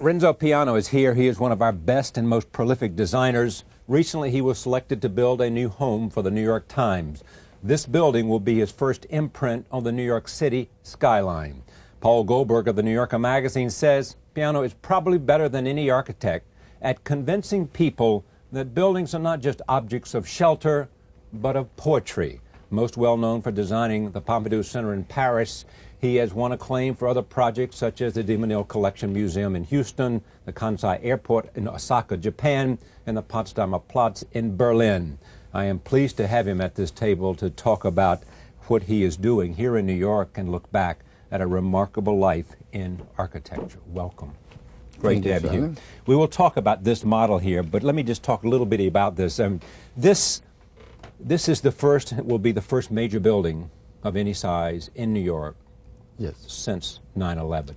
Renzo Piano is here. He is one of our best and most prolific designers. Recently, he was selected to build a new home for the New York Times. This building will be his first imprint on the New York City skyline. Paul Goldberg of the New Yorker magazine says Piano is probably better than any architect at convincing people that buildings are not just objects of shelter, but of poetry. Most well known for designing the Pompidou Center in Paris, he has won acclaim for other projects such as the de Menil Collection Museum in Houston, the Kansai Airport in Osaka, Japan, and the Potsdamer Platz in Berlin. I am pleased to have him at this table to talk about what he is doing here in New York and look back at a remarkable life in architecture. Welcome. Great to have you here. We will talk about this model here, but let me just talk a little bit about this. This is the first, will be the first major building of any size in New York. Yes. Since 9/11.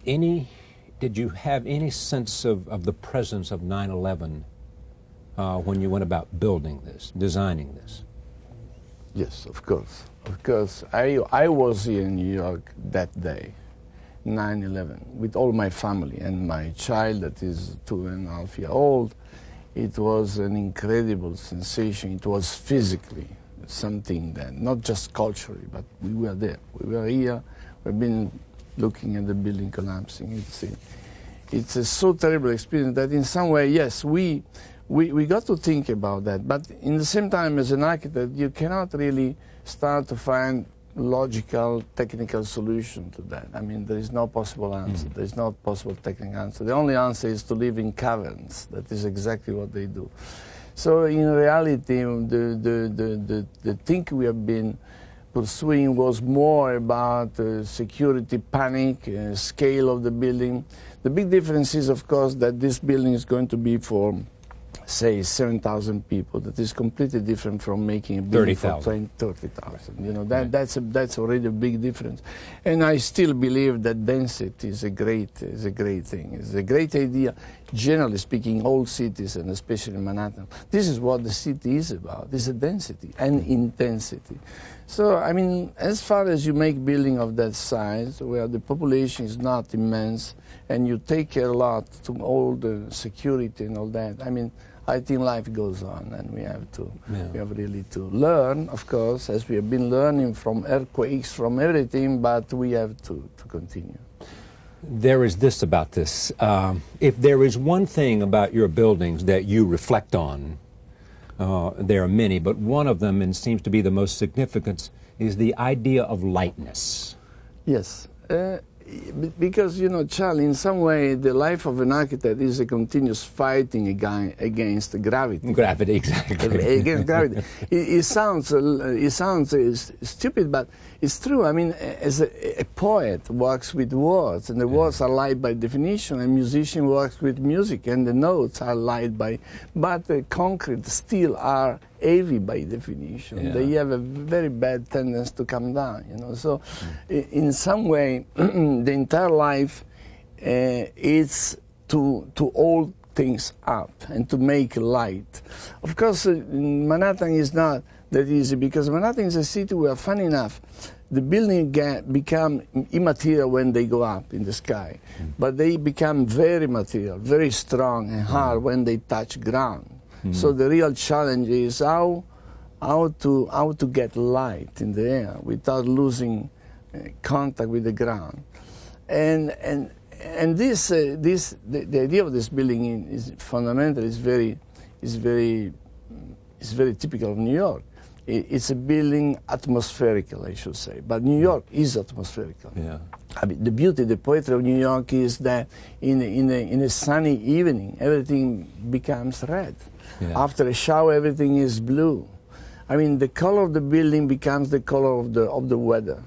Did you have any sense of the presence of 9/11 when you went about building this, designing this? Yes, of course. Of course. I was here in New York that day, 9/11, with all my family and my child that is 2.5 years old. It was an incredible sensation. It was physically something that, not just culturally, but we were there. We were here. We've been looking at the building collapsing. It's a so terrible experience that in some way, yes, we got to think about that. But in the same time, as an architect, you cannot really start to find logical, technical solution to that. I mean, there is no possible answer. There is no possible technical answer. The only answer is to live in caverns. That is exactly what they do. So in reality, the thing we have been pursuing was more about security, panic, scale of the building. The big difference is, of course, that this building is going to be for, say, 7,000 people. That is completely different from making a building for 30,000. You know, that's already a big difference. And I still believe that density is a great thing. It's a great idea. Generally speaking, all cities, and especially Manhattan, this is what the city is about. It's a density and intensity. So, I mean, as far as you make building of that size, where the population is not immense, and you take care a lot to all the security and all that, I mean, I think life goes on, and we have really to learn, of course, as we have been learning from earthquakes, from everything, but we have to continue. There is this about this. If there is one thing about your buildings that you reflect on, there are many, but one of them, and seems to be the most significant, is the idea of lightness. Yes. Because, you know, Charlie, in some way, the life of an architect is a continuous fighting against gravity. Gravity, exactly. Against gravity. It sounds stupid, but it's true. I mean, as a poet works with words, and the words are light by definition, and a musician works with music, and the notes are light by, but concrete, steel are heavy by definition. Yeah. They have a very bad tendency to come down, you know. So in some way, the entire life is to hold things up and to make light. Of course, Manhattan is not that easy, because Manhattan is a city where, funny enough, the buildings become immaterial when they go up in the sky, but they become very material, very strong and hard when they touch ground. So the real challenge is how to get light in the air without losing contact with the ground. And the idea of this building is fundamentally is very typical of New York. It's a building atmospherical, I should say, but New York is atmospherical. Yeah. I mean, the beauty, the poetry of New York is that in a sunny evening, everything becomes red. Yeah. After a shower, everything is blue. I mean, the color of the building becomes the color of the weather.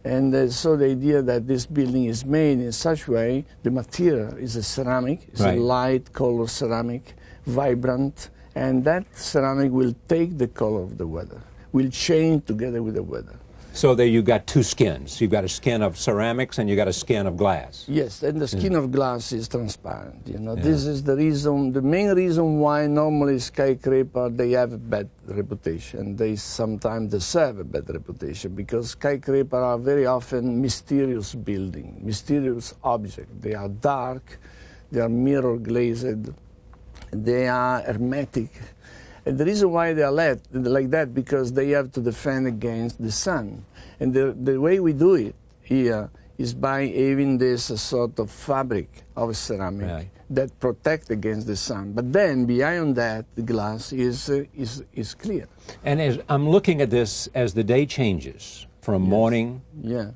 And so the idea that this building is made in such a way, the material is a ceramic, it's a light color ceramic, vibrant, and that ceramic will take the color of the weather, will change together with the weather. So there you've got two skins. You've got a skin of ceramics and you've got a skin of glass. Yes, and the skin of glass is transparent. This is the reason, the main reason why normally skyscraper, they have a bad reputation. They sometimes deserve a bad reputation because skyscraper are very often mysterious building, mysterious object. They are dark, they are mirror glazed, they are hermetic. And the reason why they are like that, because they have to defend against the sun. And the way we do it here is by having this sort of fabric of ceramic that protect against the sun. But then beyond that, the glass is clear. And as I'm looking at this, as the day changes from morning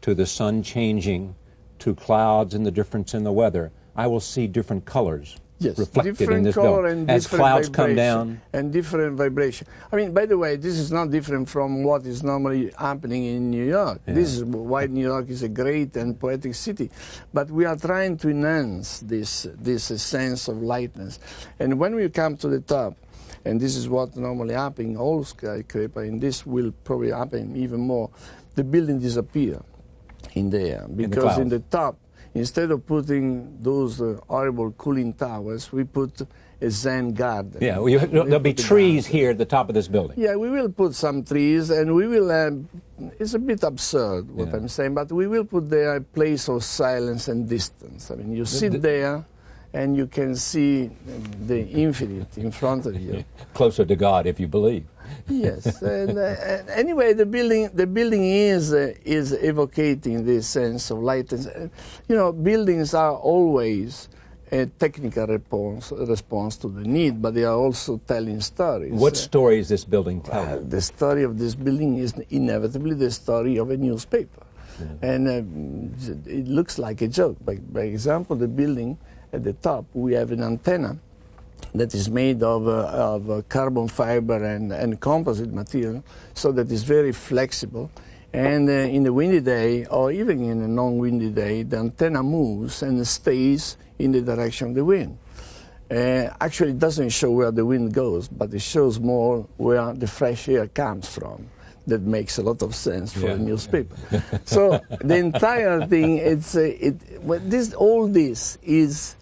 to the sun changing to clouds and the difference in the weather, I will see different colors. Yes, reflected different in this color building. and As different clouds come down. And different vibration. I mean, by the way, this is not different from what is normally happening in New York. Yeah. This is why New York is a great and poetic city. But we are trying to enhance this sense of lightness. And when we come to the top, and this is what normally happens in all skyscraper, and this will probably happen even more, the building disappear in the air. Because in the top, instead of putting those horrible cooling towers, we put a Zen garden. Yeah, there'll be trees here at the top of this building. Yeah, we will put some trees, and we will, it's a bit absurd what I'm saying, but we will put there a place of silence and distance. I mean, you sit there, and you can see the infinite in front of you. Closer to God, if you believe. Yes, and anyway, the building is evocating this sense of lightness. Buildings are always a technical response to the need, but they are also telling stories. What story is this building telling? The story of this building is inevitably the story of a newspaper, and it looks like a joke. By example, the building at the top, we have an antenna that is made of carbon fiber and composite material, so that it's very flexible. And in a windy day, or even in a non-windy day, the antenna moves and stays in the direction of the wind. Actually, it doesn't show where the wind goes, but it shows more where the fresh air comes from. That makes a lot of sense for a newspaper. So the entire thing, all this is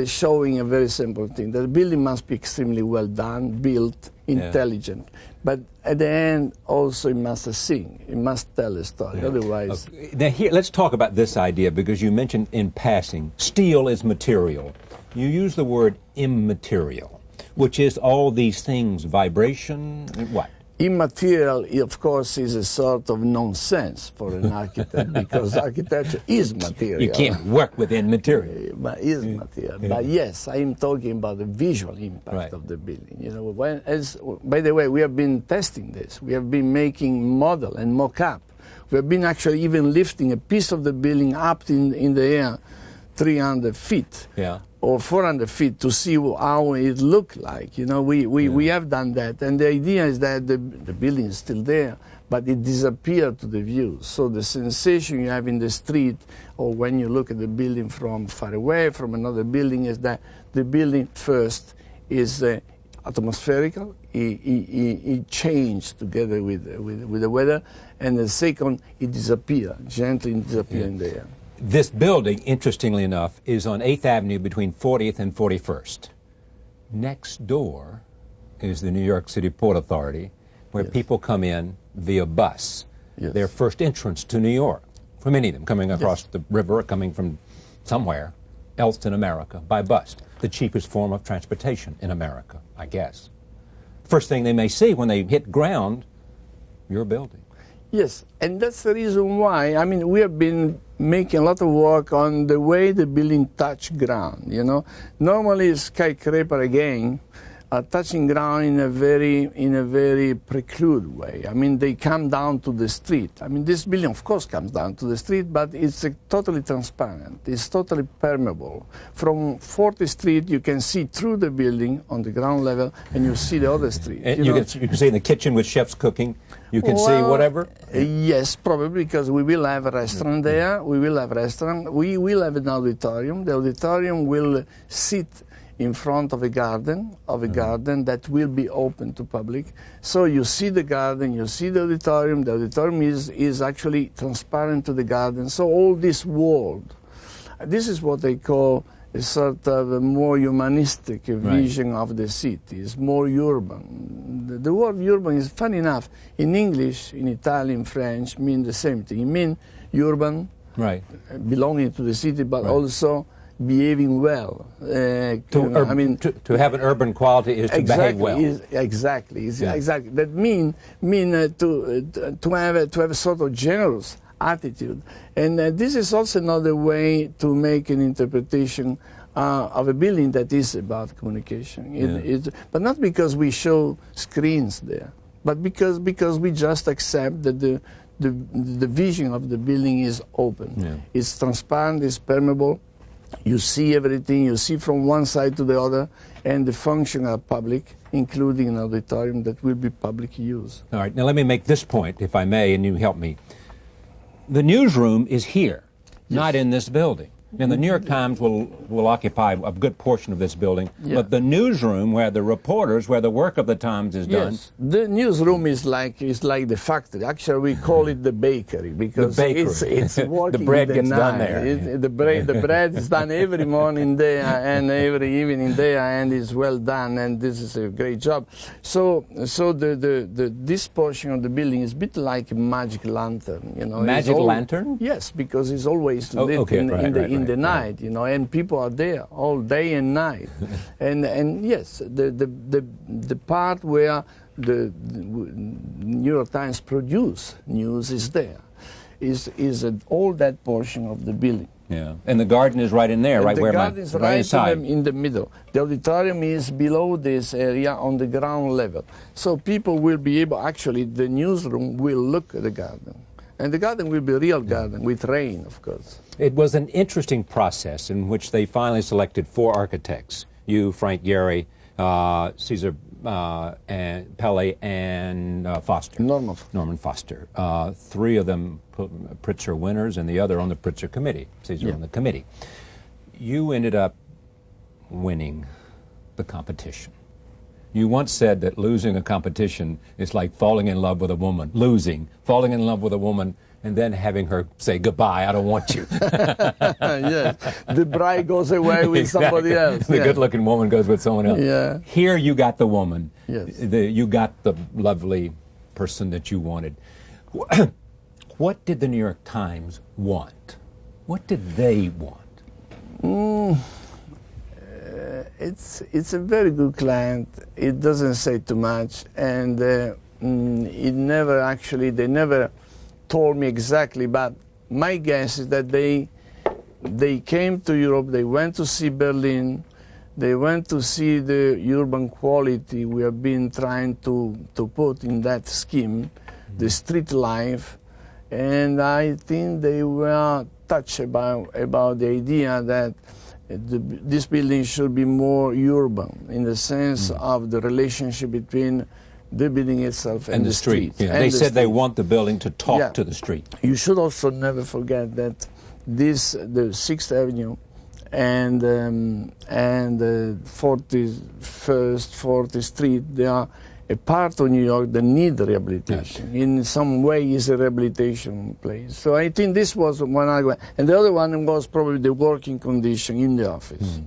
showing a very simple thing, that the building must be extremely well done, built, intelligent. But at the end, also it must sing, it must tell a story, otherwise... Okay. Now here, let's talk about this idea, because you mentioned in passing, steel is material. You use the word immaterial, which is all these things, vibration, what? Immaterial, of course, is a sort of nonsense for an architect, because architecture is material. You can't work within material. But is material. But yes, I am talking about the visual impact of the building. By the way, we have been testing this. We have been making model and mock-up. We have been actually even lifting a piece of the building up in the air 300 feet. Or 400 feet to see how it looked like. We have done that, and the idea is that the building is still there, but it disappeared to the view. So the sensation you have in the street, or when you look at the building from far away, from another building, is that the building first is atmospherical, it changed together with the weather, and the second, it disappeared, gently disappeared in the air. This building, interestingly enough, is on 8th Avenue between 40th and 41st. Next door is the New York City Port Authority, where people come in via bus. Their first entrance to New York, for many of them, coming across the river, coming from somewhere else in America by bus. The cheapest form of transportation in America, I guess. First thing they may see when they hit ground, your building. Yes, and that's the reason why, we have been making a lot of work on the way the building touch ground, Normally skyscraper, again, are touching ground in a very preclude way. They come down to the street. This building, of course, comes down to the street, but it's totally transparent. It's totally permeable. From 40th Street, you can see through the building on the ground level, and you see the other street. And you can see in the kitchen with chefs cooking. You can see whatever? Yes, probably, because we will have a restaurant there. We will have a restaurant. We will have an auditorium. The auditorium will sit in front of a garden, that will be open to public. So you see the garden, you see the auditorium. The auditorium is actually transparent to the garden. So all this world, this is what they call a sort of a more humanistic vision of the city. It's more urban. The word urban is, funny enough, in English, in Italian, French, mean the same thing. It means urban, belonging to the city, but also behaving well. To have an urban quality is to behave well. Exactly. That mean to have a sort of generous attitude, and this is also another way to make an interpretation of a building that is about communication. But not because we show screens there, but because we just accept that the vision of the building is open. It's transparent, it's permeable. You see everything, you see from one side to the other, and the function are public, including an auditorium that will be public use. All right, now let me make this point, if I may, and you help me. The newsroom is here, not in this building. And the New York Times will occupy a good portion of this building, but the newsroom, where the reporters, where the work of the Times is done. The newsroom is like the factory. Actually, we call it the bakery because it's working. The bread in the gets night. done there. The bread is done every morning there and every evening there, and it's well done. And this is a great job. So this portion of the building is a bit like a magic lantern. Magic lantern? Yes, because it's always lit in the night, and people are there all day and night. and yes, the part where the New York Times produce news is there, is all that portion of the building. Yeah, and the garden is right in there, right where the garden is right in the middle. The auditorium is below this area on the ground level, so people will be able. Actually, the newsroom will look at the garden. And the garden will be a real garden, with rain, of course. It was an interesting process in which they finally selected 4 architects. You, Frank Gehry, Cesar and Pele, and Foster. Norman Foster. 3 of them Pritzker winners, and the other on the Pritzker committee. Cesar on the committee. You ended up winning the competition. You once said that losing a competition is like falling in love with a woman. Falling in love with a woman, and then having her say, goodbye, I don't want you. Yes, the bride goes away with somebody else. The good-looking woman goes with someone else. Yeah. Here you got the woman. Yes. You got the lovely person that you wanted. What did the New York Times want? What did they want? It's a very good client. It doesn't say too much, and they never told me exactly, but my guess is that they came to Europe, they went to see Berlin, they went to see the urban quality we have been trying to put in that scheme, the street life, and I think they were touched about the idea that this building should be more urban in the sense of the relationship between the building itself and the street. Yeah. They said they want the building to talk to the street. You should also never forget that the 6th Avenue and the 41st, 40th Street, they are a part of New York that need rehabilitation. Yes. In some way, is a rehabilitation place. So I think this was one argument. And the other one was probably the working condition in the office.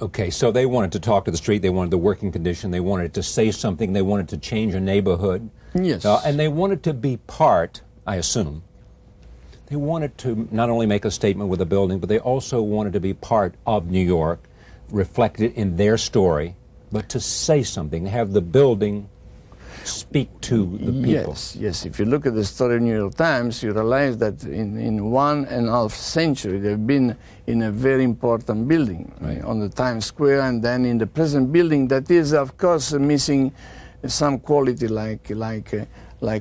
Okay, so they wanted to talk to the street, they wanted the working condition, they wanted to say something, they wanted to change a neighborhood. Yes. And they wanted to be part, I assume, they wanted to not only make a statement with the building, but they also wanted to be part of New York, reflected in their story, but to say something, have the building speak to the people. Yes. If you look at the story of New York Times, you realize that in 1.5 centuries they've been in a very important building on the Times Square, and then in the present building that is, of course, missing some quality like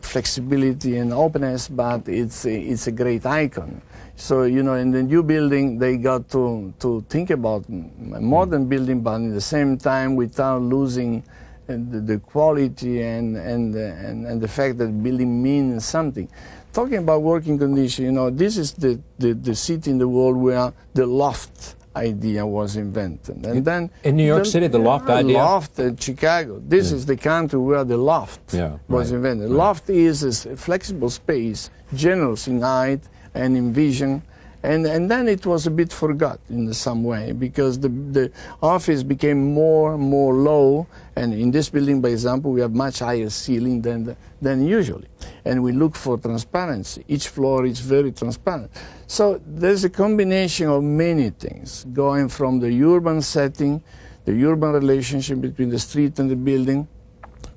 flexibility and openness, but it's a great icon. So, in the new building, they got to think about a modern building, but at the same time without losing the quality and the fact that the building means something. Talking about working condition, this is the city in the world where the loft idea was invented. And then in New York City, the loft idea? Loft in Chicago. This is the country where the loft was invented. Loft is a flexible space, generous in height and in vision. And then it was a bit forgot in some way, because the office became more and more low. And in this building, by example, we have much higher ceiling than usually. And we look for transparency. Each floor is very transparent. So there's a combination of many things, going from the urban setting, the urban relationship between the street and the building,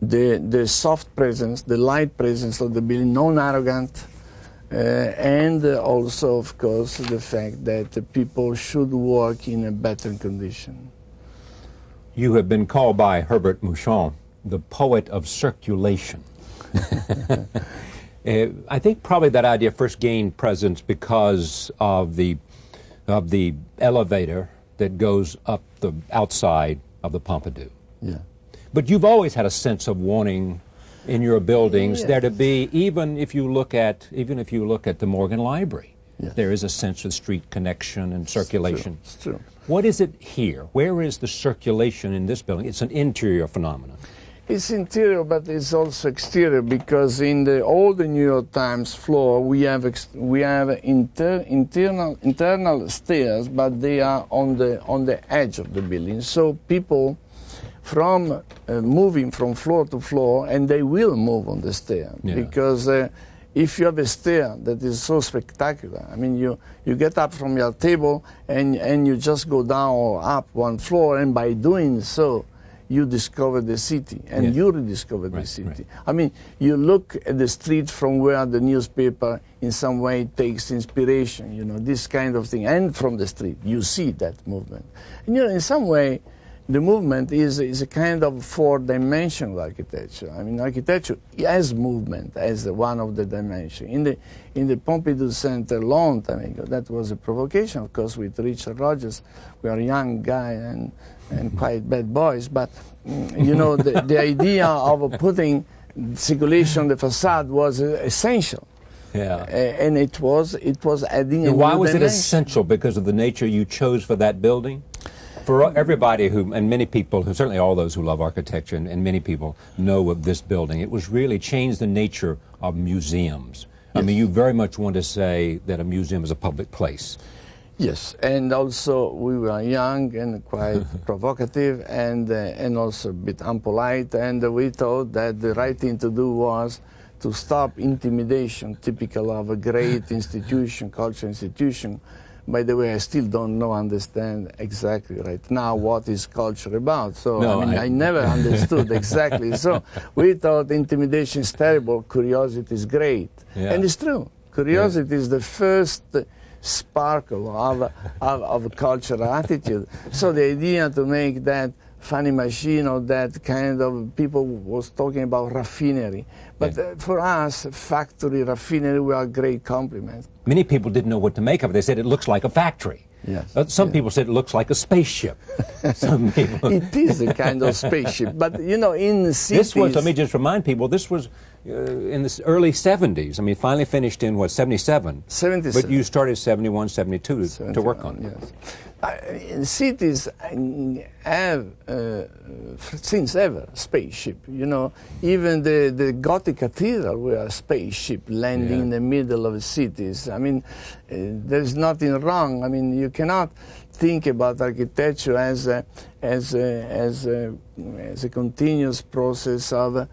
the soft presence, the light presence of the building, non-arrogant, and also, of course, the fact that the people should work in a better condition. You have been called by Herbert Mouchon the poet of circulation. I think probably that idea first gained presence because of the elevator that goes up the outside of the Pompidou. Yeah. But you've always had a sense of wanting in your buildings there to be, even if you look at the Morgan Library, there is a sense of street connection and circulation. It's true. What is it here? Where is the circulation in this building? It's an interior phenomenon. It's interior, but it's also exterior, because in the old New York Times floor we have internal stairs, but they are on the edge of the building. So people from moving from floor to floor, and they will move on the stair, because if you have a stair that is so spectacular, I mean, you get up from your table and you just go down or up one floor, and by doing so, you discover the city, and you rediscover the city. Right. I mean, you look at the street from where the newspaper in some way takes inspiration, you know, this kind of thing, and from the street, you see that movement. And, you know, in some way, the movement is a kind of four-dimensional architecture. I mean, architecture has movement as one of the dimensions. In the Pompidou Center a long time ago, that was a provocation, of course, with Richard Rogers. We are a young guy and quite bad boys, but you know, the idea of putting circulation on the facade was essential. Yeah. And it was adding a new Why was it dimension. essential? Because of the nature you chose for that building? For everybody who, and many people, certainly all those who love architecture, and many people know of this building, it was really changed the nature of museums. I mean, you very much want to say that a museum is a public place. Yes, and also we were young and quite provocative, and also a bit unpolite, and we thought that the right thing to do was to stop intimidation, typical of a great institution, cultural institution. By the way, I still don't understand exactly right now what is culture about. So no, I never understood exactly. So we thought intimidation is terrible, curiosity is great. Yeah. And it's true. Curiosity is the first sparkle of cultural attitude. So the idea to make that funny machine, or that kind of, people was talking about raffinery. But for us, factory, raffinery were a great compliment. Many people didn't know what to make of it. They said it looks like a factory. Yes. Some people said it looks like a spaceship. Some people. It is a kind of spaceship. But, you know, in the cities... This was, let me just remind people, this was in the early 70s. I mean, finally finished in, what, 77? 77. But you started 71, 72 to work on it. Yes. Cities have, since ever, spaceship. You know, even the Gothic cathedral were a spaceship landing in the middle of the cities. I mean, there's nothing wrong. I mean, you cannot think about architecture as a continuous process of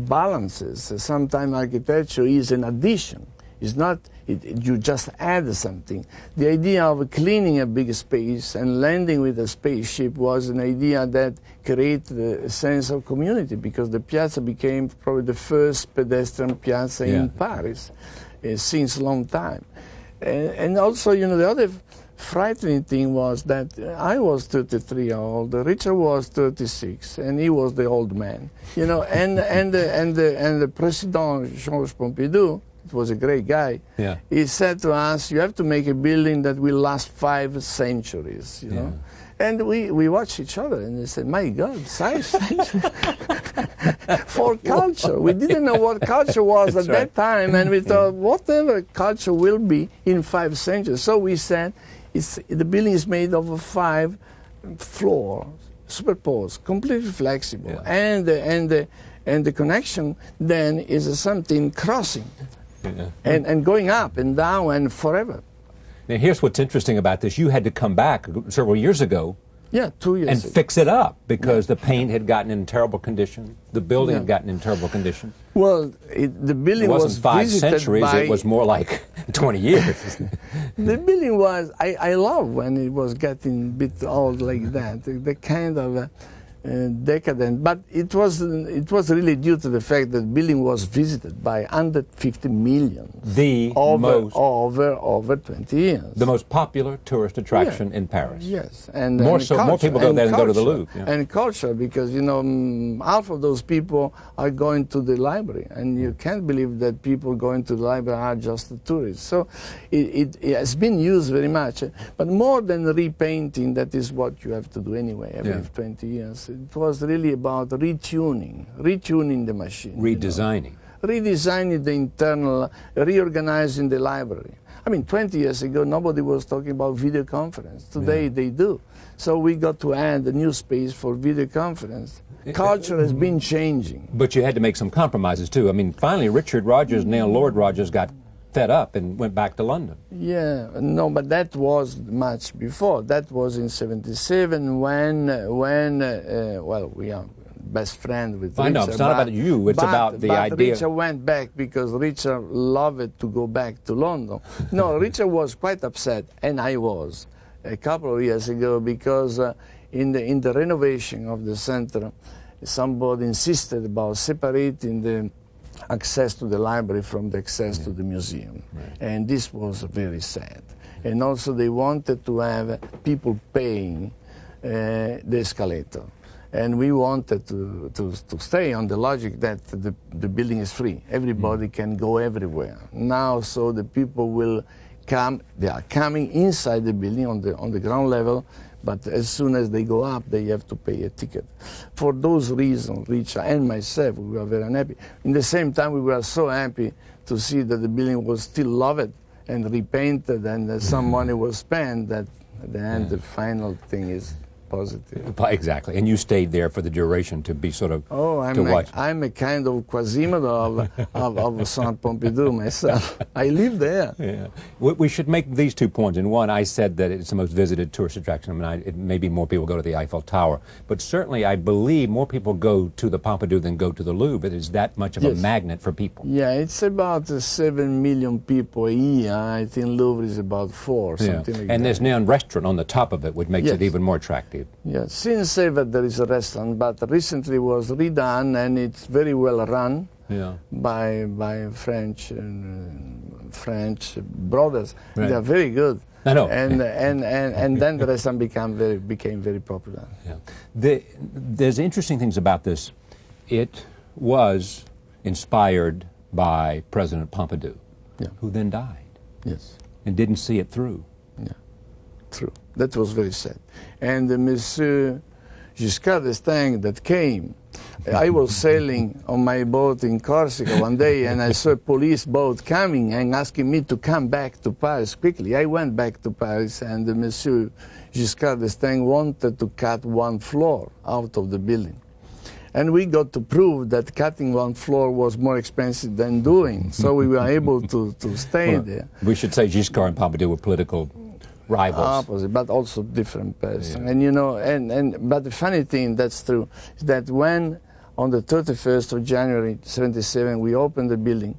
balances. Sometimes architecture is an addition. It's not, you just add something. The idea of cleaning a big space and landing with a spaceship was an idea that created a sense of community, because the piazza became probably the first pedestrian piazza in Paris since a long time. And also, you know, the other frightening thing was that I was 33 years old, Richard was 36, and he was the old man. You know, and the President Georges Pompidou, it was a great guy. Yeah. He said to us, "You have to make a building that will last 5 centuries." You know, and we watched each other, and they said, "My God, 5 centuries for culture." We didn't know what culture was at that time, and we thought, whatever culture will be in 5 centuries. So we said, the building is made of 5 floors, superposed, completely flexible, Yeah. and the connection then is something crossing, Yeah. and going up and down and forever. Now, here's what's interesting about this. You had to come back several years ago Yeah, 2 years and ago. fix it up because the paint had gotten in terrible condition. The building had gotten in terrible condition. Well, the building It wasn't was 5 visited centuries, by, it was more like 20 years. the building was, I love when it was getting a bit old like that, the kind of decadent, but it was really due to the fact that the building was visited by 150 million over 20 years. The most popular tourist attraction in Paris. Yes, and More culture, more people go there than go to the culture, Louvre. Yeah. And culture, because half of those people are going to the library, and you can't believe that people going to the library are just tourists. So it has been used very much, but more than repainting, that is what you have to do anyway every 20 years. It was really about retuning the machine. Redesigning. Redesigning the internal, reorganizing the library. I mean, 20 years ago, nobody was talking about video conference. Today, they do. So we got to add a new space for video conference. Culture has been changing. But you had to make some compromises, too. I mean, finally, Richard Rogers, now Lord Rogers, got fed up and went back to London. Yeah, no, but that was much before. That was in '77 when well, we are best friend with Richard. I know, it's not about you, it's about the idea. Richard went back because Richard loved to go back to London. No, Richard was quite upset, and I was, a couple of years ago, because in the renovation of the centre, somebody insisted about separating the access to the library from the access to the museum. Right. And this was very sad. And also they wanted to have people paying the escalator. And we wanted to stay on the logic that the building is free. Everybody can go everywhere. Now, so the people will come, they are coming inside the building on the ground level, but as soon as they go up, they have to pay a ticket. For those reasons, Richard and myself, we were very unhappy. In the same time, we were so happy to see that the building was still loved and repainted, and some money was spent, that at the end, the final thing is positive. Exactly, and you stayed there for the duration to be sort of watch. I'm a kind of Quasimodo of Centre Pompidou myself. I live there. Yeah. We should make these 2 points. In one, I said that it's the most visited tourist attraction. I mean, maybe more people go to the Eiffel Tower, but certainly I believe more people go to the Pompidou than go to the Louvre. It is that much of a magnet for people. Yeah, it's about 7 million people a year. I think Louvre is about 4, something like that. And there's now a restaurant on the top of it, which makes it even more attractive. Yeah, since ever there is a restaurant, but recently was redone, and it's very well run by French brothers. Right. They are very good. I know. And then the restaurant became very popular. Yeah. There's interesting things about this. It was inspired by President Pompidou, who then died. Yes. And didn't see it through. Yeah, true. That was very sad. And Monsieur Giscard d'Estaing that came, I was sailing on my boat in Corsica one day, and I saw a police boat coming and asking me to come back to Paris quickly. I went back to Paris, and Monsieur Giscard d'Estaing wanted to cut 1 floor out of the building. And we got to prove that cutting 1 floor was more expensive than doing, so we were able to stay there. We should say Giscard and Pompidou were political rivals. Opposite, but also different person. And but the funny thing, that's true, is that when on the 31st of January 77 we opened the building,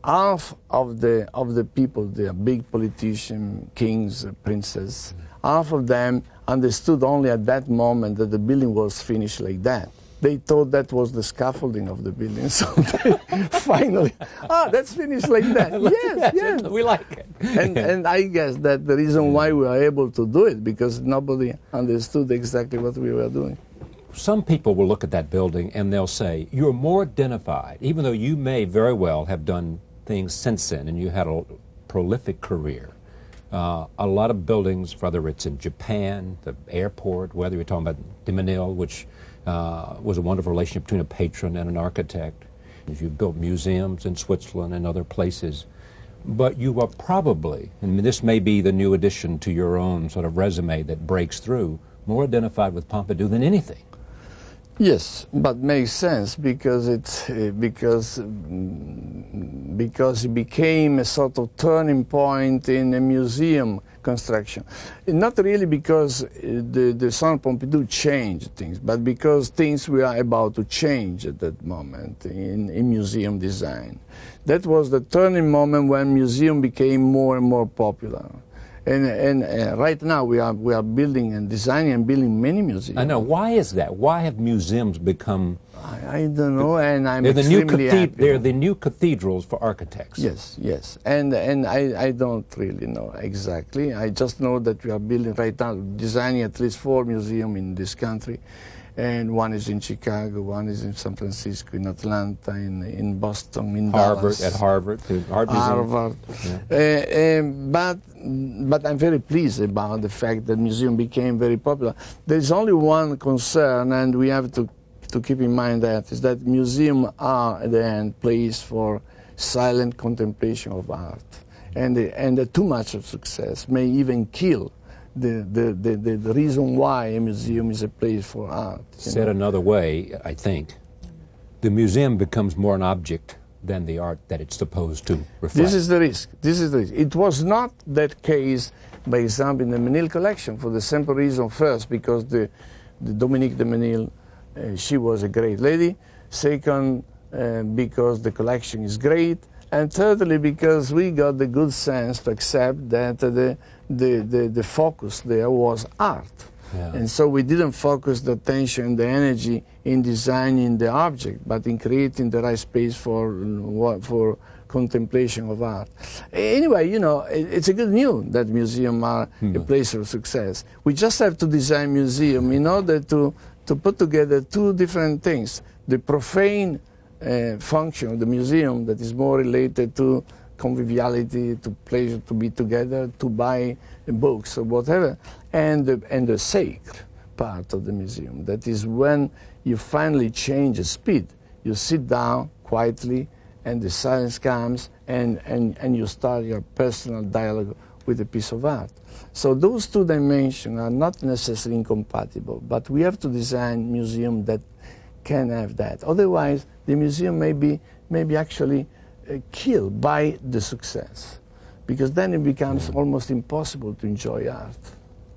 half of the people, the big politicians, kings, princes, half of them understood only at that moment that the building was finished like that. They thought that was the scaffolding of the building. So they finally, that's finished like that. Yes. We like it. And I guess that the reason why we are able to do it, because nobody understood exactly what we were doing. Some people will look at that building and they'll say, you're more identified, even though you may very well have done things since then and you had a prolific career. A lot of buildings, whether it's in Japan, the airport, whether you're talking about de Menil, which was a wonderful relationship between a patron and an architect. You built museums in Switzerland and other places. But you are probably, and this may be the new addition to your own sort of resume that breaks through, more identified with Pompidou than anything. Yes, but makes sense because because it became a sort of turning point in a museum construction. Not really because the Centre Pompidou changed things, but because things were about to change at that moment in museum design. That was the turning moment when museum became more and more popular. And right now we are building and designing and building many museums. I know. Why is that? Why have museums become? I don't know, and I'm they're extremely happy. They're the new cathedrals for architects. Yes, yes, and I don't really know exactly. I just know that we are building right now, designing at least 4 museums in this country. And one is in Chicago, one is in San Francisco, in Atlanta, in Boston, in Dallas. At Harvard. Harvard. Yeah. But I'm very pleased about the fact that museum became very popular. There's only one concern, and we have to keep in mind that, is that museums are, at the end, place for silent contemplation of art. And too much of success may even kill the reason why a museum is a place for art. Said another way, I think, the museum becomes more an object than the art that it's supposed to reflect. This is the risk. This is the risk. It was not that case, by example, in the Menil collection, for the simple reason, first, because the Dominique de Menil, she was a great lady. Second, because the collection is great. And thirdly, because we got the good sense to accept that the focus there was art. Yeah. And so we didn't focus the attention, the energy in designing the object, but in creating the right space for contemplation of art. Anyway, you know, it's a good news that museums are a place of success. We just have to design museum in order to put together 2 different things. The profane function of the museum that is more related to conviviality, to pleasure, to be together, to buy books or whatever, and the sacred part of the museum. That is when you finally change the speed. You sit down quietly and the silence comes and you start your personal dialogue with a piece of art. So those 2 dimensions are not necessarily incompatible, but we have to design museums that can have that. Otherwise, the museum may be actually killed by the success, because then it becomes almost impossible to enjoy art.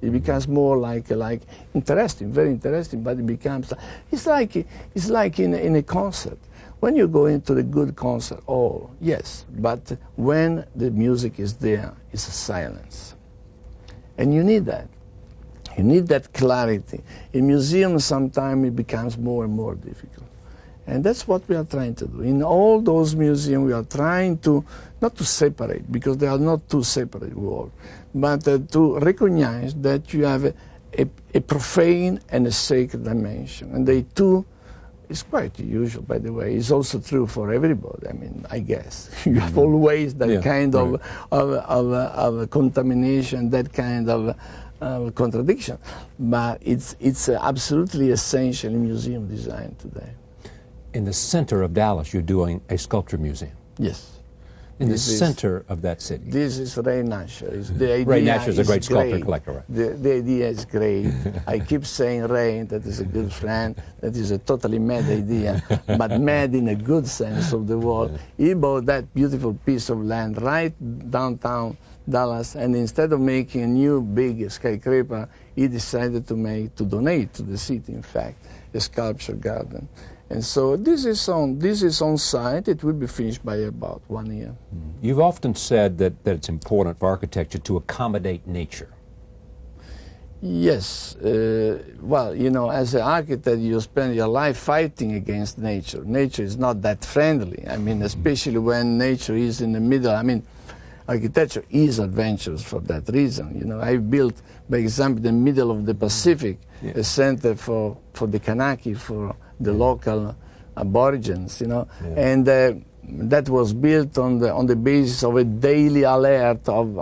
It becomes more like interesting, very interesting, but it becomes it's like in a concert. When you go into the good concert hall, yes, but when the music is there, it's a silence, and you need that. You need that clarity. In museums, sometimes it becomes more and more difficult. And that's what we are trying to do. In all those museums, we are trying to, not to separate, because they are not 2 separate worlds, but to recognize that you have a profane and a sacred dimension. And they 2, it's quite usual, by the way. It's also true for everybody, I mean, I guess. You have always that kind of contamination, that kind of contradiction. But it's absolutely essential in museum design today. In the center of Dallas, you're doing a sculpture museum. Yes. In the center of that city. This is Ray Nasher. Ray Nasher is a great sculptor collector, right? The idea is great. I keep saying Ray, that is a good friend, that is a totally mad idea, but mad in a good sense of the word. He bought that beautiful piece of land right downtown Dallas, and instead of making a new big skyscraper, he decided to donate to the city, in fact, a sculpture garden. And so this is on site. It will be finished by about 1 year. You've often said that it's important for architecture to accommodate nature. Yes. Well, you know, as an architect, you spend your life fighting against nature. Nature is not that friendly. I mean, especially when nature is in the middle. I mean, architecture is adventurous for that reason. You know, I built, by example, in the middle of the Pacific, a center for the Kanaki, for the local aborigines, you know, and that was built on the basis of a daily alert of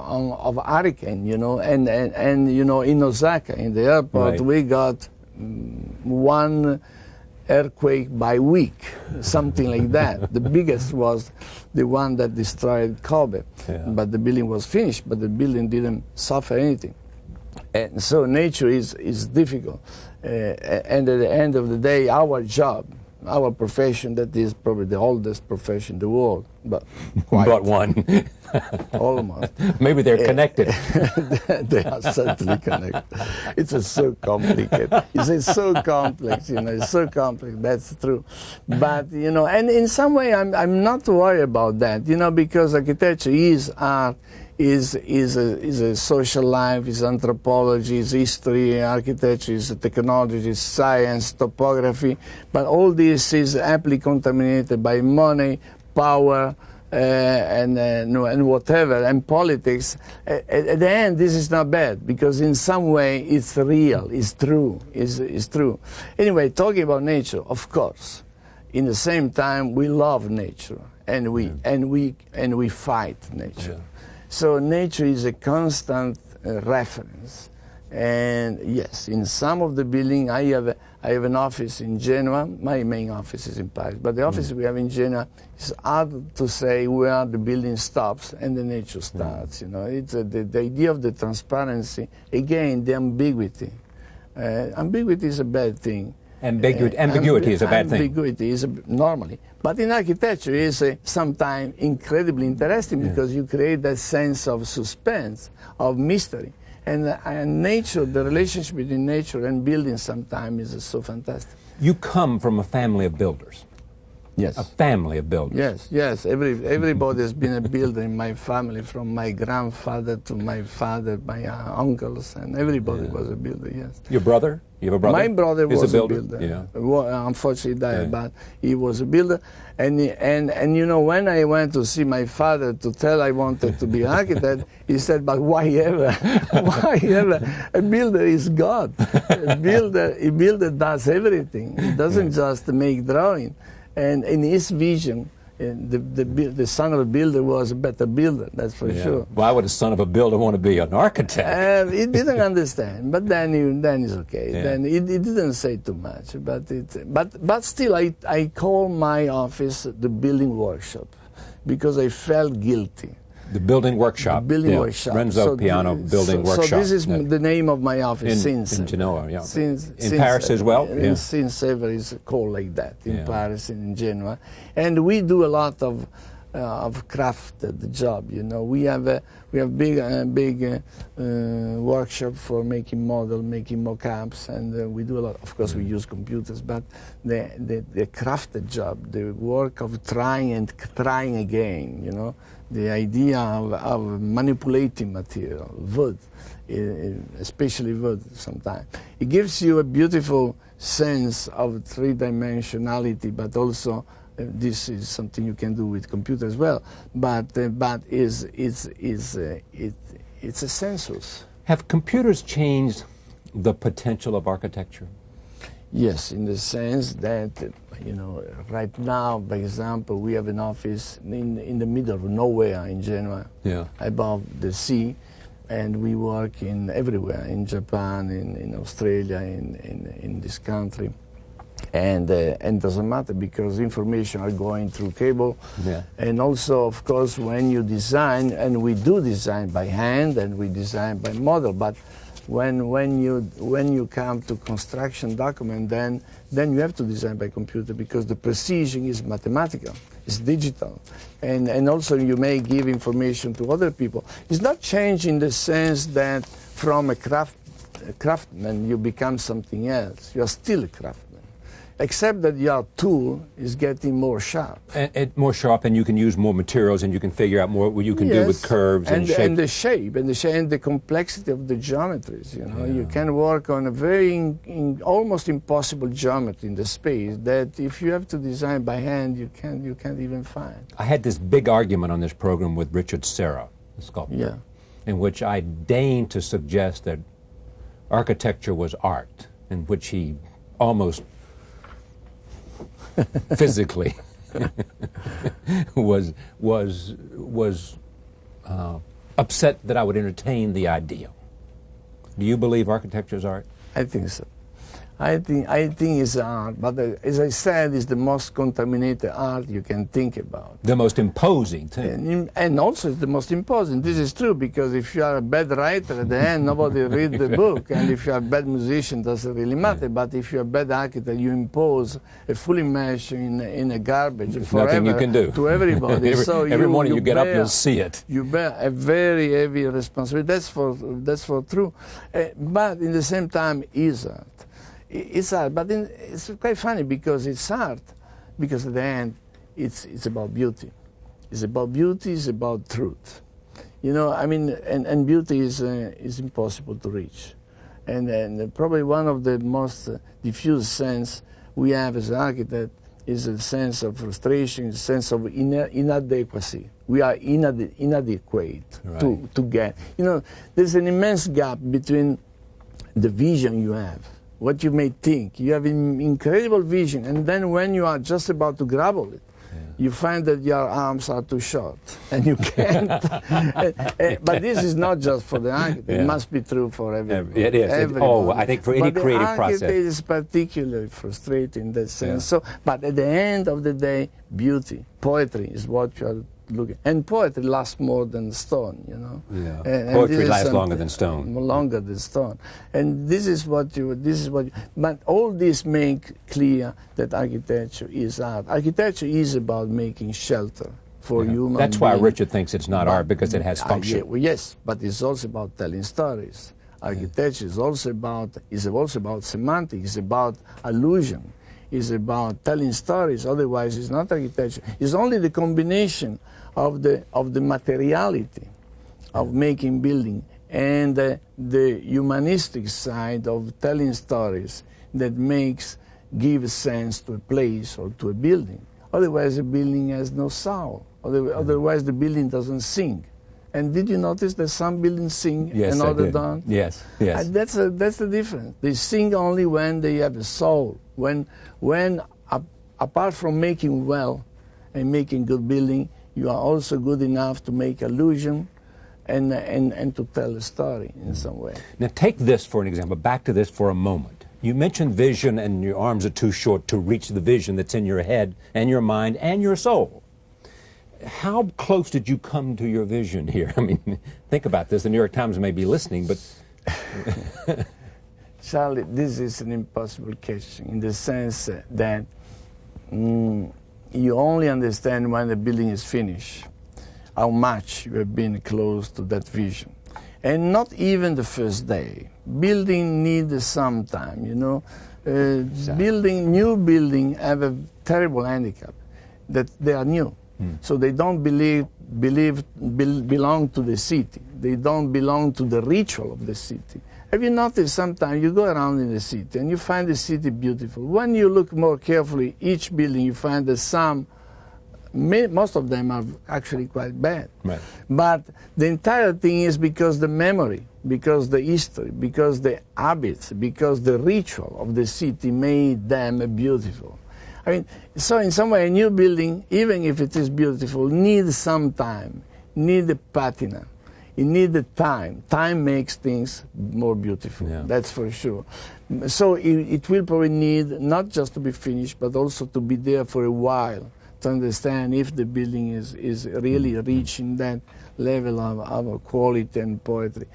hurricane, you know, and you know, in Osaka, in the airport, we got one earthquake by week, something like that. The biggest was the one that destroyed Kobe, but the building was finished, but the building didn't suffer anything. And so nature is difficult. And at the end of the day, our job, our profession, that is probably the oldest profession in the world, but quite. But one. Almost. Maybe they're connected. They are certainly connected. It's so complicated. It's so complex, it's so complex, that's true. But, and in some way I'm not worried about that, because architecture is art, is a social life, is anthropology, is history, architecture, is technology, is science, topography, but all this is aptly contaminated by money, power, and whatever, and politics. At the end, this is not bad, because in some way it's real, it's true, it's true. Anyway, talking about nature, of course, in the same time we love nature, and we fight nature. Yeah. So nature is a constant reference. And yes, in some of the building, I have an office in Genoa. My main office is in Paris, but the office we have in Genoa is hard to say where the building stops and the nature starts. It's the idea of the transparency. Again, the ambiguity. Ambiguity is a bad thing. Ambiguity is a bad thing. Ambiguity is normally, but in architecture is sometimes incredibly interesting because you create that sense of suspense, of mystery. And nature, the relationship between nature and building sometimes is so fantastic. You come from a family of builders. Yes. A family of builders. Yes. Everybody has been a builder in my family, from my grandfather to my father, my uncles, and everybody was a builder, yes. Your brother? You have a brother? My brother was a builder. Yeah. Unfortunately died, but he was a builder. And when I went to see my father to tell I wanted to be an architect, he said, but why ever? Why ever? A builder is God. A builder does everything. He doesn't just make drawing. And in his vision, the son of a builder was a better builder, that's for sure. Why would a son of a builder want to be an architect? He didn't understand, but then it's okay. Yeah. Then he didn't say too much, but still, I call my office the building workshop because I felt guilty. The building workshop. The building workshop. Renzo Piano building workshop. So this is the name of my office in Genoa, yeah. In Paris as well? Since ever is called like that, in Paris and in Genoa. And we do a lot of crafted job, We have big workshop for making model, making mock-ups, and we do a lot. Of course, we use computers, but the crafted job, the work of trying again, the idea of manipulating material, wood, especially wood sometimes. It gives you a beautiful sense of three-dimensionality, but also this is something you can do with computer as well. But it's a census. Have computers changed the potential of architecture? Yes, in the sense that, right now, for example, we have an office in the middle of nowhere in Genoa, above the sea, and we work everywhere, in Japan, in Australia, in this country. And it doesn't matter because information are going through cable. Yeah. And also, of course, when you design, and we do design by hand and we design by model, but when you come to construction document, then you have to design by computer because the precision is mathematical, it's digital, and also you may give information to other people. It's not change in the sense that from a craftsman you become something else. You are still a craftsman, except that your tool is getting more sharp. And more sharp, and you can use more materials, and you can figure out more what you can do with curves and shape. And the shape, and the complexity of the geometries. You can work on a very almost impossible geometry in the space that if you have to design by hand, you can't even find. I had this big argument on this program with Richard Serra, the sculptor, in which I deigned to suggest that architecture was art, in which he almost physically was upset that I would entertain the idea. Do you believe architecture is art? I think so. I think it's art, but as I said, it's the most contaminated art you can think about. The most imposing, too. And also it's the most imposing. This is true, because if you are a bad writer, at the end, nobody reads the book. And if you are a bad musician, it doesn't really matter. But if you're a bad architect, you impose a full immersion in a garbage forever nothing you can do to everybody. every morning you get up, you'll see it. You bear a very heavy responsibility. That's for true. But in the same time, it's art. It's art, but it's quite funny, because it's art, because at the end, it's about beauty. It's about beauty, it's about truth. You know, I mean, and beauty is impossible to reach. And probably one of the most diffuse sense we have as an architect is a sense of frustration, a sense of inadequacy. We are inadequate to get. You know, there's an immense gap between the vision you have, what you may think. You have an incredible vision, and then when you are just about to grapple it, you find that your arms are too short, and you can't. But this is not just for the architect. It must be true for everybody. It is. I think for any creative process. But the architect is particularly frustrating in that sense. So, but at the end of the day, beauty, poetry is what you are looking. And poetry lasts more than stone, you know. Yeah. Poetry lasts longer than stone. Longer than stone. And this is what but all this make clear that architecture is art. Architecture is about making shelter for human That's why being. Richard thinks it's not art, because it has function. Yes, but it's also about telling stories. Architecture is also about semantics, it's about allusion. Is about telling stories. Otherwise, it's not architecture. It's only the combination of the materiality of making building and the humanistic side of telling stories that gives sense to a place or to a building. Otherwise, a building has no soul. Otherwise, the building doesn't sing. And did you notice that some buildings sing and others don't? Yes. And that's the difference. They sing only when they have a soul. When apart from making well and making good building, you are also good enough to make allusion and to tell a story in some way. Now take this for an example, back to this for a moment. You mentioned vision, and your arms are too short to reach the vision that's in your head and your mind and your soul. How close did you come to your vision here? I mean, think about this. The New York Times may be listening, but... Charlie, this is an impossible question in the sense that you only understand when the building is finished, how much you have been close to that vision. And not even the first day. Building needs some time, you know. New building have a terrible handicap, that they are new. So they don't belong to the city. They don't belong to the ritual of the city. Have you noticed sometimes you go around in the city and you find the city beautiful? When you look more carefully, each building, you find that most of them are actually quite bad. Right. But the entire thing is because the memory, because the history, because the habits, because the ritual of the city made them beautiful. I mean, so in some way, a new building, even if it is beautiful, needs some time, needs a patina. It needs the time. Time makes things more beautiful, that's for sure. So it will probably need not just to be finished, but also to be there for a while to understand if the building is really reaching that level of quality and poetry.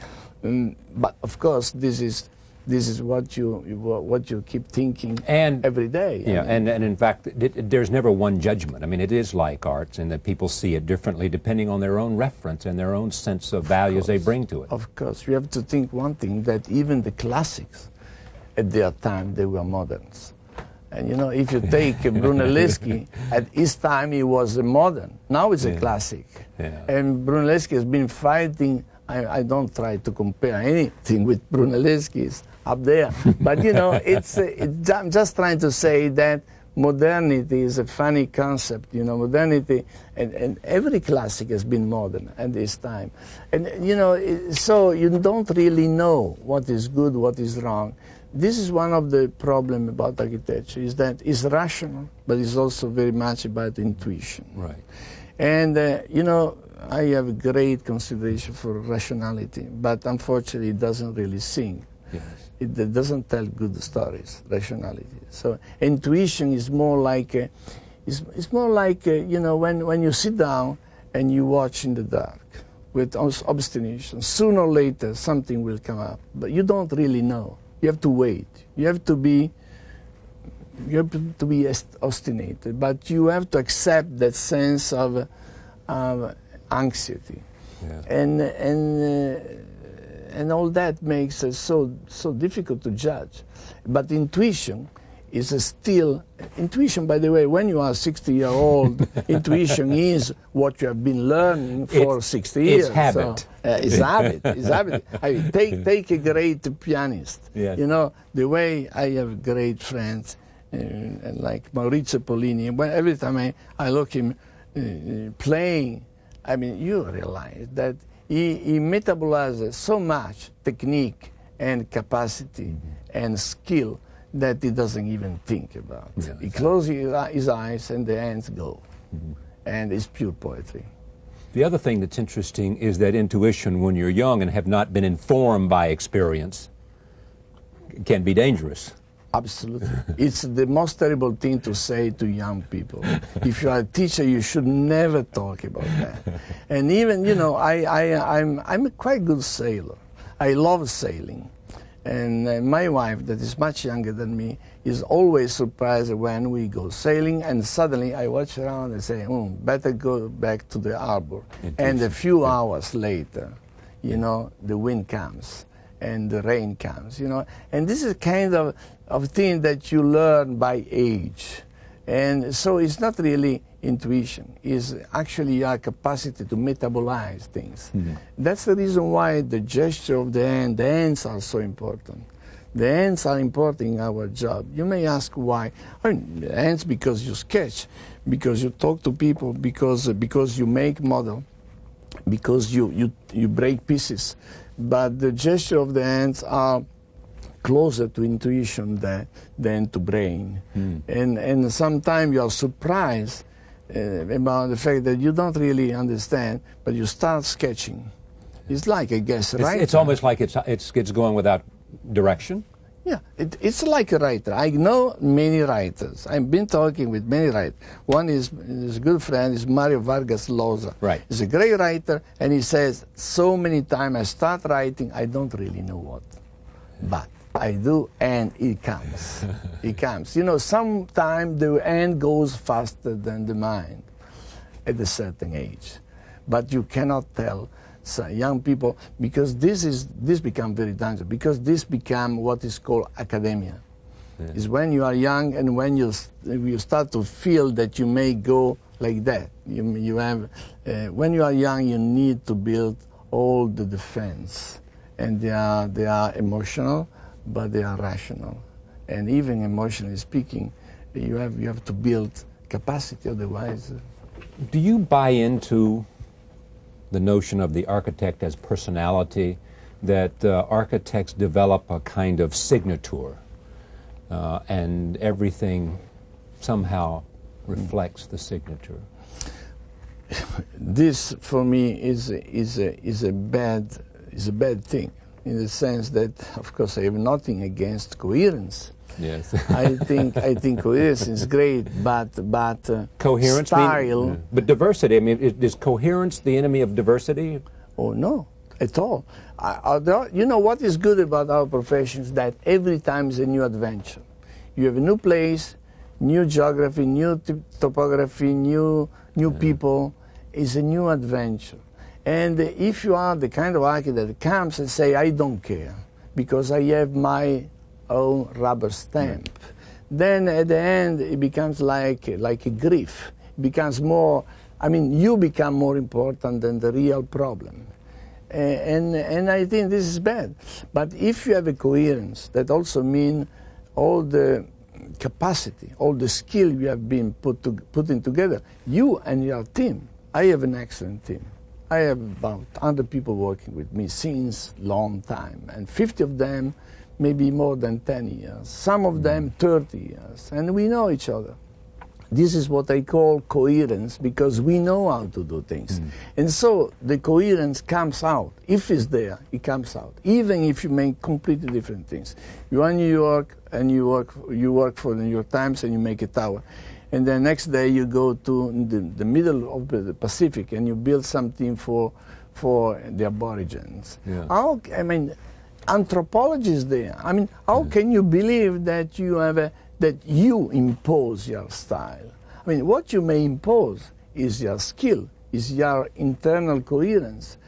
But of course, this is what you keep thinking every day. Yeah, and in fact, there's never one judgment. I mean, it is like arts, in that people see it differently depending on their own reference and their own sense of values they bring to it. Of course, you have to think one thing, that even the classics, at their time, they were moderns. And you know, if you take Brunelleschi, at his time he was a modern. Now it's a classic. And Brunelleschi has been fighting. I don't try to compare anything with Brunelleschi's up there, but you know, I'm just trying to say that modernity is a funny concept. You know, modernity, and every classic has been modern at this time, and you know, so you don't really know what is good, what is wrong. This is one of the problems about architecture, is that it's rational, but it's also very much about intuition. Right. And you know, I have a great consideration for rationality, but unfortunately it doesn't really sing. Yes. it doesn't tell good stories, rationality. So intuition is more like, it's more like you know, when you sit down and you watch in the dark with obstination, sooner or later something will come up, but you don't really know. You have to wait. You have to be obstinate, but you have to accept that sense of anxiety, and all that makes it so difficult to judge. But intuition is intuition. By the way, when you are 60-year-old, intuition is what you have been learning for 60 years. It's habit. So, it's habit. It's habit. I mean, take a great pianist. Yes. You know, the way I have great friends. Like Maurizio Pollini, every time I look him playing, I mean, you realize that he metabolizes so much technique and capacity and skill that he doesn't even think about. Yeah, he closes his eyes and the hands go, and it's pure poetry. The other thing that's interesting is that intuition, when you're young and have not been informed by experience, can be dangerous. Absolutely. It's the most terrible thing to say to young people. If you are a teacher, you should never talk about that. And even, you know, I'm a quite good sailor. I love sailing. And my wife, that is much younger than me, is always surprised when we go sailing, and suddenly I watch around and say, better go back to the harbor. And a few hours later, you know, the wind comes and the rain comes, you know. And this is kind of thing that you learn by age. And so it's not really intuition. It's actually your capacity to metabolize things. That's the reason why the gesture of the hands are so important. The hands are important in our job. You may ask why. I mean, the hands because you sketch, because you talk to people, because you make model, because you break pieces. But the gesture of the hands are closer to intuition than to brain. And sometimes you are surprised about the fact that you don't really understand, but you start sketching. It's like, I guess, writer. It's almost like it's going without direction. Yeah, it's like a writer. I know many writers. I've been talking with many writers. One is a good friend, is Mario Vargas Llosa. Right. He's a great writer, and he says, so many times I start writing, I don't really know what. But I do, and it comes. It comes. You know, sometimes the end goes faster than the mind at a certain age. But you cannot tell young people, because this becomes very dangerous, because this becomes what is called academia. Is when you are young and when you start to feel that you may go like that. You have, when you are young, you need to build all the defense. And they are emotional, but they are rational. And even emotionally speaking, you have to build capacity, otherwise. Do you buy into the notion of the architect as personality, that architects develop a kind of signature and everything somehow reflects the signature? This, for me, is a bad thing, in the sense that, of course, I have nothing against coherence. Yes. I think coherence is great, but coherence, style. But diversity. I mean, is coherence the enemy of diversity? Oh no, at all. You know what is good about our profession is that every time is a new adventure. You have a new place, new geography, new topography, new people. It's a new adventure. And if you are the kind of architect that comes and say, I don't care, because I have my own rubber stamp, then at the end it becomes like a grief. It becomes more, I mean, you become more important than the real problem. And I think this is bad. But if you have a coherence, that also means all the capacity, all the skill you have been putting together, you and your team. I have an excellent team. I have about 100 people working with me since long time, and 50 of them maybe more than 10 years, some of them 30 years, and we know each other. This is what I call coherence, because we know how to do things. And so the coherence comes out. If it's there, it comes out. Even if you make completely different things. You are in New York and you work for the New York Times and you make a tower. And the next day you go to the middle of the Pacific and you build something for the Aborigines. Yeah. How, I mean, anthropology is there. I mean, how can you believe that you have that you impose your style? I mean, what you may impose is your skill, is your internal coherence.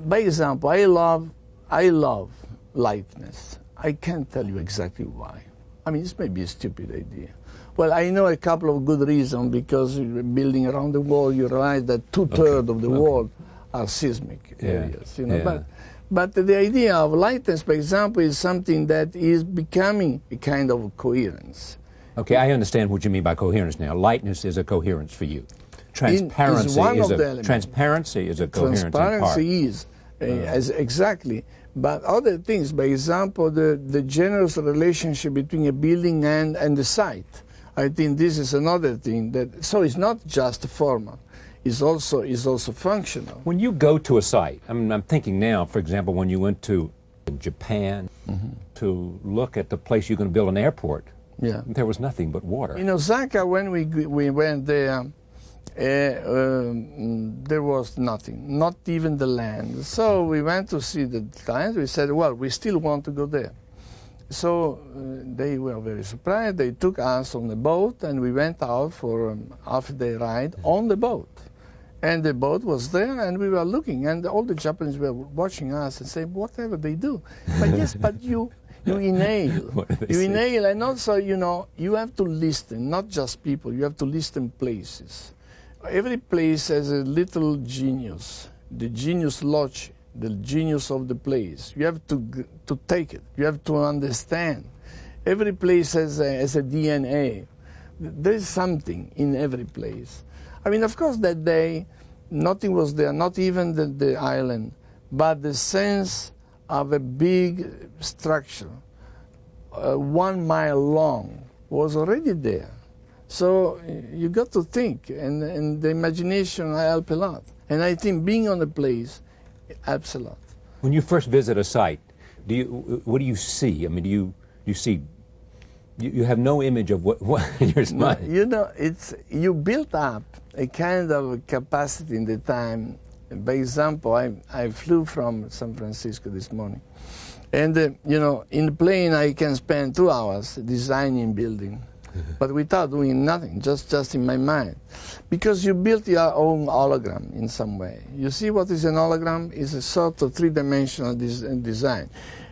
By example, I love lightness. I can't tell you exactly why. I mean, this may be a stupid idea. Well, I know a couple of good reasons, because building around the world, you realize that 2/3 of the world are seismic areas. You know, Yeah. But the idea of lightness, for example, is something that is becoming a kind of coherence. Okay, I understand what you mean by coherence now. Lightness is a coherence for you. Is one of the elements. Transparency is a coherence in part. Transparency is, exactly. But other things, by example, the generous relationship between a building and the site. I think this is another thing. So it's not just formal. Is also functional. When you go to a site, I'm thinking now, for example, when you went to Japan to look at the place you're going to build an airport, there was nothing but water. In Osaka, when we went there, there was nothing, not even the land. So we went to see the client. We said, well, we still want to go there. So they were very surprised. They took us on the boat, and we went out for a half-day ride on the boat. And the boat was there, and we were looking, and all the Japanese were watching us and saying, whatever they do. But yes, but you inhale. You inhale, and also, you know, you have to listen, not just people, you have to listen places. Every place has a little genius, the genius loci, the genius of the place. You have to take it. You have to understand. Every place has a DNA. There is something in every place. I mean, of course, that day, nothing was there, not even the island, but the sense of a big structure, 1 mile long, was already there. So you got to think, and the imagination helps a lot. And I think being on the place helps a lot. When you first visit a site, what do you see? I mean, do you see? You have no image of what you're smiling. You know, you built up a kind of capacity in the time. By example, I flew from San Francisco this morning. And, you know, in the plane I can spend 2 hours designing building, but without doing nothing, just in my mind. Because you built your own hologram in some way. You see what is an hologram? It's a sort of three-dimensional design.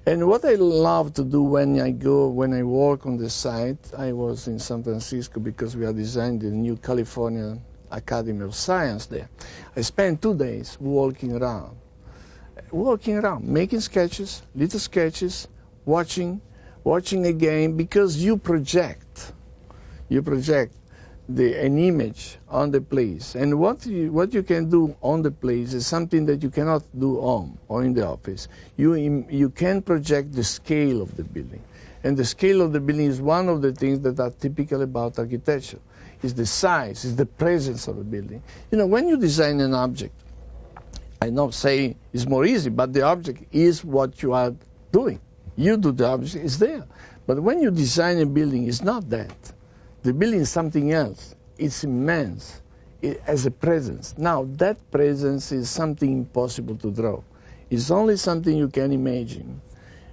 And what I love to do when I work on the site, I was in San Francisco because we are designing the new California Academy of Science there. I spent 2 days walking around, making sketches, little sketches, watching again, because you project an image on the place. And what you can do on the place is something that you cannot do home or in the office. You can project the scale of the building. And the scale of the building is one of the things that are typical about architecture. It's the size, it's the presence of a building. You know, when you design an object, I don't say it's more easy, but the object is what you are doing. You do the object, it's there. But when you design a building, it's not that. The building is something else. It's immense. It has a presence. Now, that presence is something impossible to draw. It's only something you can imagine.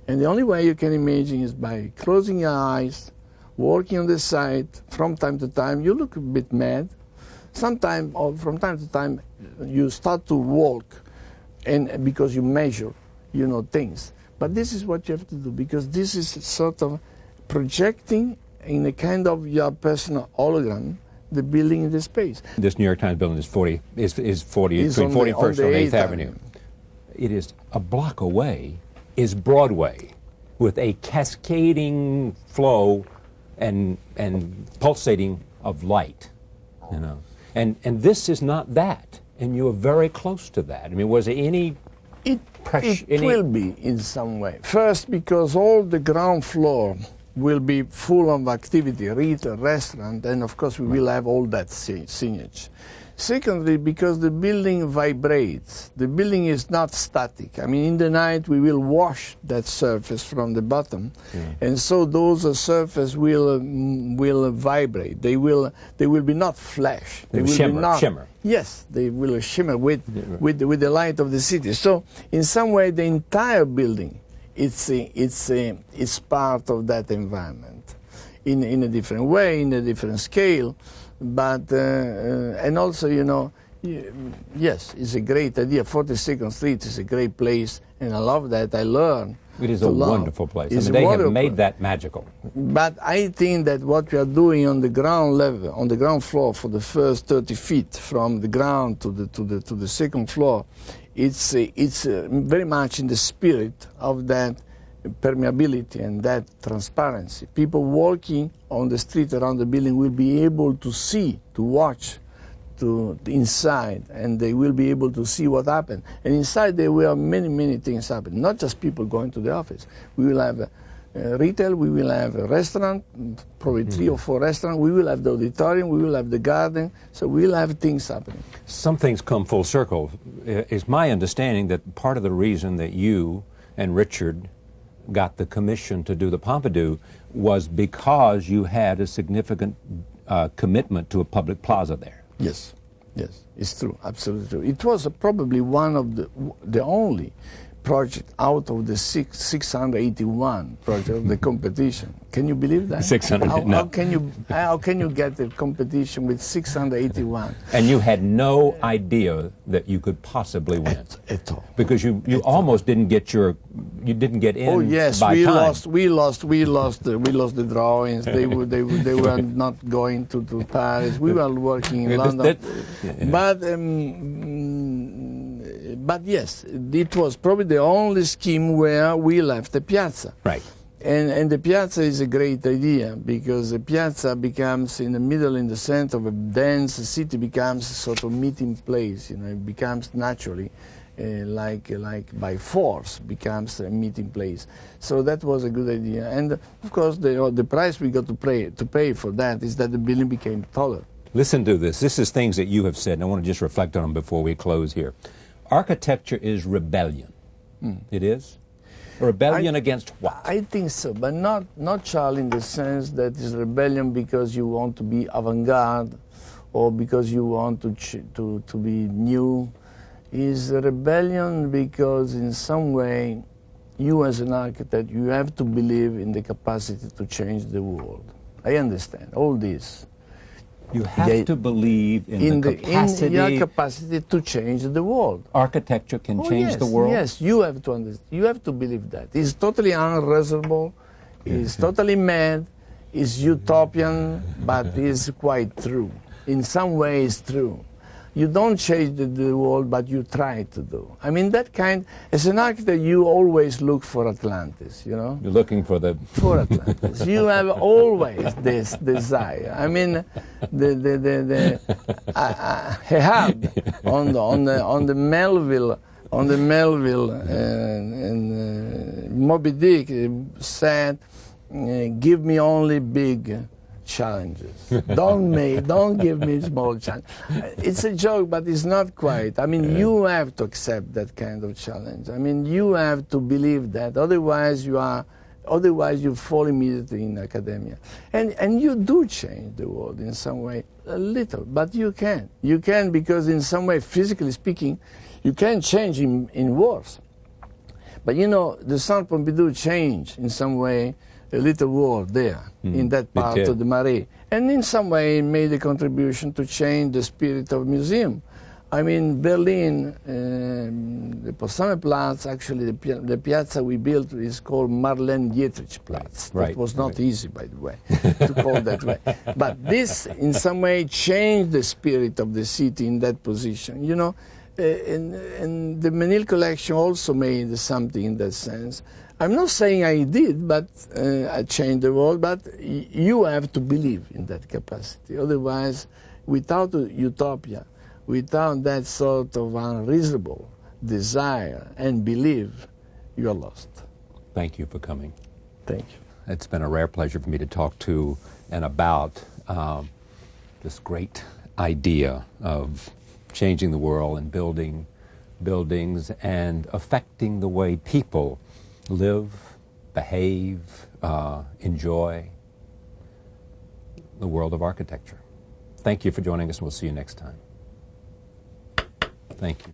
And the only way you can imagine is by closing your eyes, working on the site. From time to time, you look a bit mad. Sometimes, or from time to time, you start to walk, and because you measure, you know, things. But this is what you have to do, because this is sort of projecting in a kind of your personal hologram the building in the space. This New York Times building is between 41st and 8th Avenue. It is a block away is Broadway, with a cascading flow and pulsating of light, you know. And this is not that, and you are very close to that. I mean, was there any pressure? It will be in some way. First, because all the ground floor will be full of activity, retail, restaurant, and of course we will have all that signage. Secondly, because the building vibrates. The building is not static. I mean, in the night we will wash that surface from the bottom, and so those surfaces will vibrate. They will be not flash. They will shimmer. Yes, they will shimmer with the light of the city. So, in some way, the entire building it's part of that environment, in a different way, in a different scale. But and also, you know, yes, it's a great idea. 42nd Street is a great place, and I love that. I learned. It is a wonderful place. I mean, they have made that magical. But I think that what we are doing on the ground level, on the ground floor, for the first 30 feet from the ground to the second floor, it's very much in the spirit of that permeability and that transparency. People walking on the street around the building will be able to see, to watch, to inside, and they will be able to see what happened. And inside there will many things happen, not just people going to the office. We will have retail, we will have a restaurant, probably 3 or 4 restaurants, we will have the auditorium, we will have the garden, so we will have things happening. Some things come full circle. It's my understanding that part of the reason that you and Richard got the commission to do the Pompidou was because you had a significant commitment to a public plaza there. Yes, yes, it's true, absolutely true. It was probably one of the only project out of the 681 project of the competition. Can you believe that? 600. How can you get a competition with 681? And you had no idea that you could possibly win at all. Because you almost didn't get in. Oh yes, by time. we lost the drawings. They were not going to Paris. We were working in London. But yes, it was probably the only scheme where we left the piazza. Right. And the piazza is a great idea, because the piazza becomes in the middle, in the center of a dense city, becomes a sort of meeting place. You know, it becomes naturally, like by force, becomes a meeting place. So that was a good idea. And of course, the price we got to pay for that is that the building became taller. Listen to this. This is things that you have said, and I want to just reflect on them before we close here. Architecture is rebellion. It is? Rebellion against what? I think so, but not Charles, in the sense that it's rebellion because you want to be avant-garde or because you want to be new. It's rebellion because in some way you as an architect, you have to believe in the capacity to change the world. I understand all this. You have to believe in the capacity. In your capacity to change the world. Architecture can change the world? Yes, you have to understand. You have to believe that. It's totally unreasonable. It's totally mad. It's utopian, but it's quite true. In some ways, true. You don't change the world, but you try to do. I mean, that kind, as an architect, you always look for Atlantis, you know? You're looking for the... For Atlantis. You have always this desire. I mean, Ahab on the Melville, and Moby Dick said, give me only big challenges. Don't give me small challenge. It's a joke, but it's not quite. I mean, you have to accept that kind of challenge. I mean, you have to believe that. Otherwise, you fall immediately in academia. And you do change the world in some way, a little, but you can. You can, because in some way, physically speaking, you can change in words. But you know, the Centre Pompidou changed in some way a little world there, in that part of the Marais. And in some way made a contribution to change the spirit of museum. I mean, Berlin, the Potsdamer Platz, actually the piazza we built is called Marlene Dietrich Platz. That was not easy, by the way, to call that way. But this, in some way, changed the spirit of the city in that position. You know, and the Menil collection also made something in that sense. I'm not saying I did, but I changed the world, but you have to believe in that capacity. Otherwise, without a utopia, without that sort of unreasonable desire and belief, you are lost. Thank you for coming. Thank you. It's been a rare pleasure for me to talk to and about this great idea of changing the world and building buildings and affecting the way people live, behave, enjoy the world of architecture. Thank you for joining us, and we'll see you next time. Thank you.